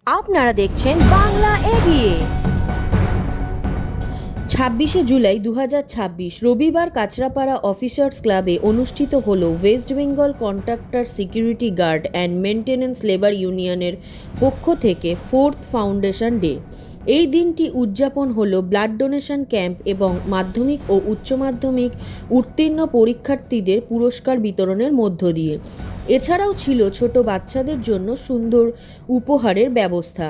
আপনারা দেখছেন বাংলা এগিয়ে। 26শে জুলাই 2026 রবিবার কাঁচরাপাড়া অফিসার্স ক্লাবে অনুষ্ঠিত হল West Bengal contractor security guard and maintenance labour ইউনিয়নের পক্ষ থেকে 4th ফাউন্ডেশন ডে। এই দিনটি উদযাপন হলো ব্লাড ডোনেশন ক্যাম্প এবং মাধ্যমিক ও উচ্চ মাধ্যমিক উত্তীর্ণ পরীক্ষার্থীদের পুরস্কার বিতরণের মধ্য দিয়ে। এছাড়াও ছিল ছোট বাচ্চাদের জন্য সুন্দর উপহারের ব্যবস্থা।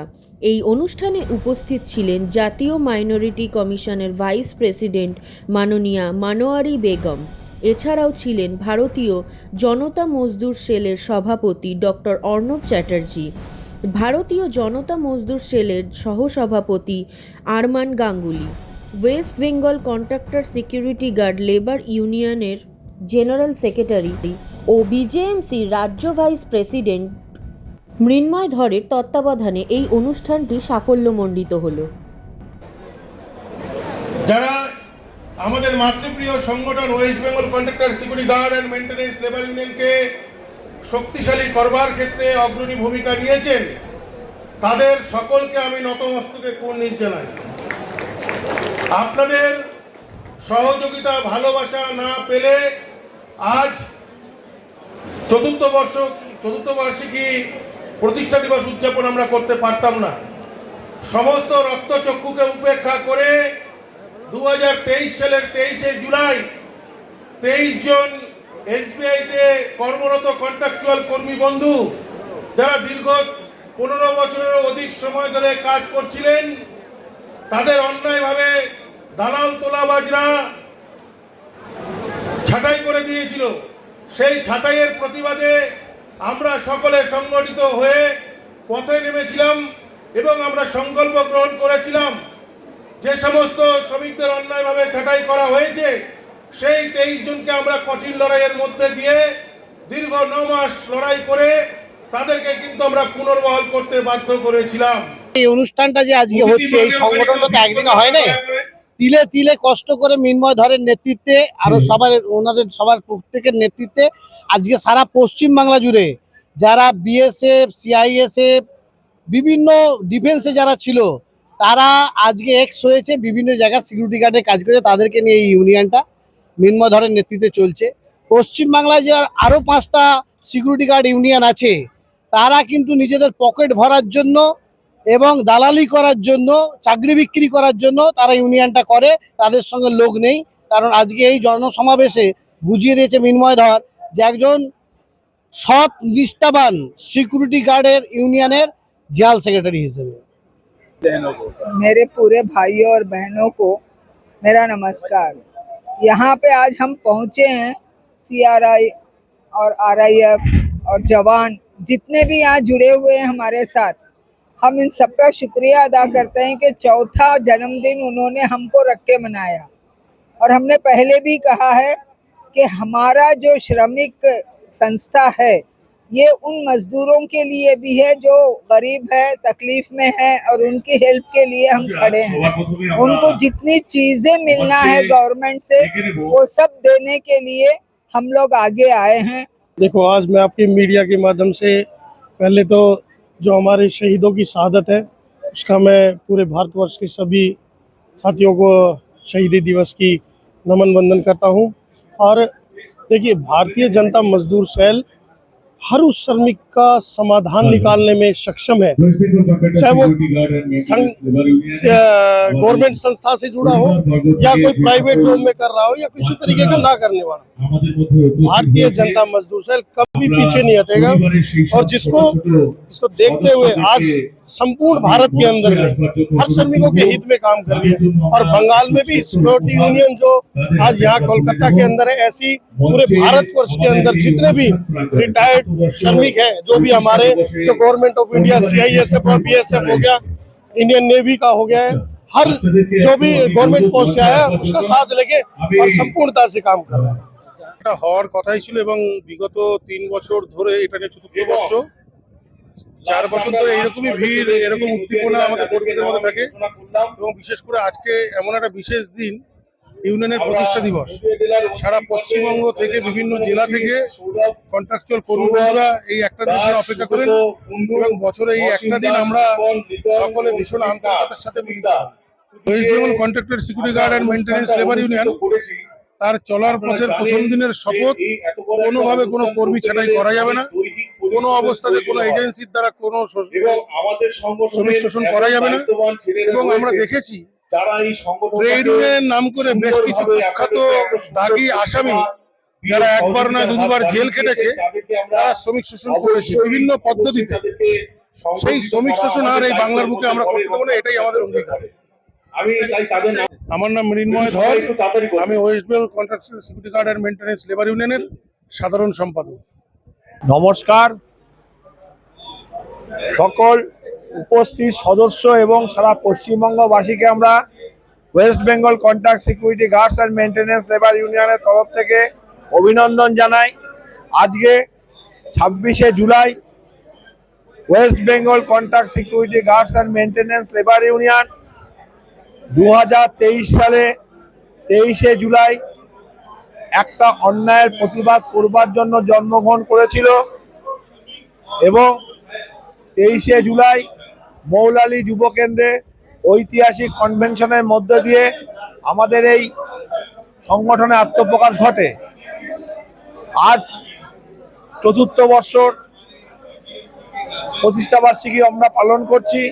এই অনুষ্ঠানে উপস্থিত ছিলেন জাতীয় মাইনরিটি কমিশনের ভাইস প্রেসিডেন্ট মাননীয়া মানোয়ারি বেগম। এছাড়াও ছিলেন ভারতীয় জনতা মজদুর সেলের সভাপতি ডক্টর অর্ণব চ্যাটার্জি, ভারতীয় জনতা মজদুর সেলের সহসভাপতি Arman Ganguly, West Bengal contractor security guard labour ইউনিয়নের জেনারেল সেক্রেটারি ও বিজেএমসির রাজ্য ভাইস প্রেসিডেন্ট মৃন্ময় ধরের তত্ত্বাবধানে এই অনুষ্ঠানটি সাফল্যমণ্ডিত হলো। যারা আমাদের মাতৃপ্রিয় সংগঠন West Bengal contractor security guard and maintenance labour ইউনিয়নকে শক্তিশালী করবার ক্ষেত্রে অগ্রণী ভূমিকা নিয়েছেন, তাদের সকলকে আমি নতমস্তকে কুর্নিশ জানাই। আপনাদের সহযোগিতা ভালোবাসা না পেলে আজ চতুর্থ বার্ষিকী প্রতিষ্ঠা দিবস উদযাপন আমরা করতে পারতাম না। সমস্ত রক্তচক্ষুকে উপেক্ষা করে 2023 সালের 23শে জুলাই 23 জন এসবিআইতে কর্মরত কন্ট্রাকচুয়াল কর্মী বন্ধু, যারা দীর্ঘ 15 বছরেরও অধিক সময় ধরে কাজ করছিলেন, তাদের অন্যায়ভাবে দালাল তোলাবাজরা ছাঁটাই করে দিয়েছিল। সেই ছাঁটাইয়ের প্রতিবাদে আমরা সকলে সংগঠিত হয়ে পথে নেমেছিলাম এবং আমরা সংকল্প গ্রহণ করেছিলাম যে সমস্ত শ্রমিকদের অন্যায়ভাবে ছাঁটাই করা হয়েছে সেই 23 জনকে আমরা কঠিন লড়াইয়ের মধ্যে দিয়ে দীর্ঘ 9 মাস লড়াই করে তাদেরকে কিন্তু আমরা পুনর্বহাল করতে বাধ্য করেছিলাম। এই অনুষ্ঠানটা যে আজকে হচ্ছে, এই সংগঠনটা তো একদিনে হয় না, তিলে তিলে কষ্ট করে মৃন্ময় ধরের নেতৃত্বে আরো ওনাদের সবার প্রত্যেকের নেতৃত্বে আজকে সারা পশ্চিম বাংলা জুড়ে যারা বিএসএফ, সিআইএসএফ, বিভিন্ন ডিফেন্সে যারা ছিল তারা আজকে এক্স হয়েছে, বিভিন্ন জায়গায় সিকিউরিটি গার্ডের কাজ করে, তাদেরকে নিয়ে এই ইউনিয়নটা মৃন্ময় ধরের নেতৃত্বে চলছে। পশ্চিমবাংলায় যে আরও 5টা সিকিউরিটি গার্ড ইউনিয়ন আছে, তারা কিন্তু নিজেদের পকেট ভরার জন্য এবং দালালি করার জন্য, চাকরি বিক্রি করার জন্য তারা ইউনিয়নটা করে, তাদের সঙ্গে লোক নেই। কারণ আজকে এই জনসমাবেশে বুঝিয়ে দিয়েছে মৃন্ময় ধর যে একজন সৎ নিষ্ঠাবান সিকিউরিটি গার্ডের ইউনিয়নের জেনারেল सेक्रेटरी হিসেবে। मेरे पूरे भाइयों और बहनों को मेरा नमस्कार। यहाँ पे आज हम पहुँचे हैं, सीआरआई और आरआईएफ और जवान जितने भी यहाँ जुड़े हुए हैं हमारे साथ, हम इन सबका शुक्रिया अदा करते हैं कि चौथा जन्मदिन उन्होंने हमको रख के मनाया। और हमने पहले भी कहा है कि हमारा जो श्रमिक संस्था है ये उन मजदूरों के लिए भी है जो गरीब है, तकलीफ में है, और उनकी हेल्प के लिए हम खड़े हैं। उनको जितनी चीजें मिलना है गवर्नमेंट से वो सब देने के लिए हम लोग आगे आए हैं। देखो, आज मैं आपके मीडिया के माध्यम से पहले तो जो हमारे शहीदों की शहादत है उसका मैं पूरे भारतवर्ष के सभी साथियों को शहीदी दिवस की नमन वंदन करता हूं। और देखिए, भारतीय जनता मजदूर सेल हर उस श्रमिक का समाधान निकालने में सक्षम है, चाहे वो गवर्नमेंट संस्था से जुड़ा हो या कोई प्राइवेट जॉब में कर रहा हो या किसी तरीके का ना करने वाला। भारतीय जनता मजदूर सेल कभी पीछे नहीं हटेगा। और जिसको देखते हुए आज संपूर्ण भारत के अंदर में हर श्रमिकों के हित में काम कर रही है। और बंगाल में भी सिक्योरिटी यूनियन जो आज यहाँ कोलकाता के अंदर है, ऐसी पूरे भारतवर्ष के अंदर जितने भी रिटायर्ड श्रमिक है, जो भी हमारे जो गवर्नमेंट ऑफ इंडिया, सीआईएसएफ और बीएसएफ हो गया, इंडियन नेवी का हो गया है, हर जो भी गवर्नमेंट पोस्ट से आया उसका साथ लेके और संपूर्णता से काम कर रहा है। এটা হওয়ার কথাই ছিল এবং বিগত 3 বছর ধরে, এটা নিয়ে চতুর্থ বর্ষ, 4 বছর ধরে এইরকমই ভিড়, এরকম উদ্দীপনা আমাদের কর্মীদের মধ্যে থাকে। এবং বিশেষ করে আজকে এমন একটা বিশেষ দিন ইউনিয়নের প্রতিষ্ঠা দিবস। সারা পশ্চিমবঙ্গ থেকে বিভিন্ন জেলা থেকে কন্ট্রাকচুয়াল কর্মীরা এই একটা দিনের জন্য অপেক্ষা করেন এবং বছরে এই একটা দিন আমরা সকলে ভীষণ আন্তরিকতার সাথে মিলিত হই। West Bengal contractor security guard and maintenance labour union তার চলার পথের প্রথম দিনের শপথ, কোনোভাবে কোনো কর্মী ছাঁটাই করা যাবে না, কোনো অবস্থাতে কোনো এজেন্সির দ্বারা কোনো শ্রমিক শোষণ করা যাবে না। এবং আমরা দেখেছি ট্রেড ইউনিয়নের নাম করে বেশ কিছু কুখ্যাত দাগী আসামি যারা একবার না দুবার জেল খেটেছে, তারা শ্রমিক শোষণ করেছে বিভিন্ন পদ্ধতিতে। সেই শ্রমিক শোষণ আর এই বাংলার বুকে আমরা করতে পারবো না, এটাই আমাদের অঙ্গীকার। আমার নাম মৃন্ময় ধর, আমি West Bengal contractual security guard and maintenance labour ইউনিয়নের সাধারণ সম্পাদক। নমস্কার, সকল উপস্থিত সদস্য এবং সারা পশ্চিমবঙ্গবাসীকে আমরা West Bengal contract security guards and maintenance labour ইউনিয়নের তরফ থেকে অভিনন্দন জানাই। আজকে 26শে জুলাই West Bengal contract security guards and maintenance labour union 2023 সালে 23শে জুলাই একটা অন্যায়ের প্রতিবাদ করবার জন্য জন্মগ্রহণ করেছিল এবং 23শে জুলাই মৌলালী যুব কেন্দ্রে ঐতিহাসিক কনভেনশনের মধ্য দিয়ে আমাদের এই সংগঠনে আত্মপ্রকাশ ঘটে। আজ ৪র্থ বর্ষর প্রতিষ্ঠাবার্ষিকী আমরা পালন করছি।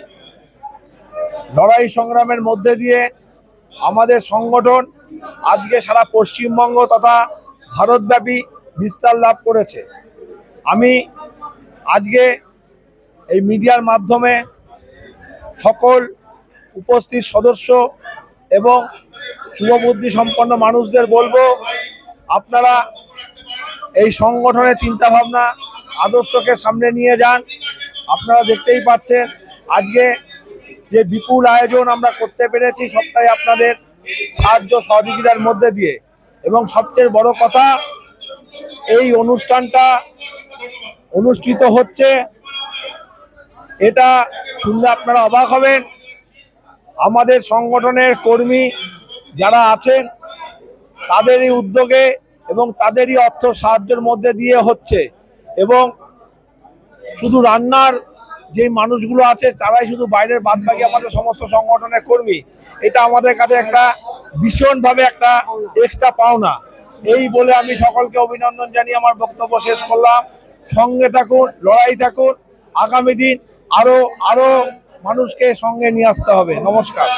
লড়াই সংগ্রামের মধ্যে দিয়ে আমাদের সংগঠন আজকে সারা পশ্চিমবঙ্গ তথা ভারতব্যাপী বিস্তার লাভ করেছে। আমি আজকে এই মিডিয়ার মাধ্যমে সকল উপস্থিত সদস্য এবং শুভবুদ্ধি সম্পন্ন মানুষদের বলবো, আপনারা এই সংগঠনের চিন্তাভাবনা আদর্শকে সামনে নিয়ে যান। আপনারা দেখতেই পাচ্ছেন আজকে যে বিপুল আয়োজন আমরা করতে পেরেছি সবটাই আপনাদের সাহায্য সহযোগিতার মধ্যে দিয়ে। এবং সবচেয়ে বড় কথা, এই অনুষ্ঠানটা অনুষ্ঠিত হচ্ছে, এটা শুনলে আপনারা অবাক হবেন। আমাদের সংগঠনের কর্মী যারা আছেন তাদেরই উদ্যোগে এবং তাদেরই অর্থ সাহায্যের মধ্যে দিয়ে হচ্ছে। এবং শুধু রান্নার যে মানুষগুলো আছে তারাই শুধু বাইরের, বাদবাকি আমাদের সমস্ত সংগঠনের কর্মী। এটা আমাদের কাছে একটা ভীষণভাবে একটা এক্সট্রা পাওনা। এই বলে আমি সকলকে অভিনন্দন জানিয়ে আমার বক্তব্য শেষ করলাম। সঙ্গে থাকুন, লড়াই থাকুন। আগামী দিন আরো মানুষকে সঙ্গে নিয়ে আসতে হবে। নমস্কার।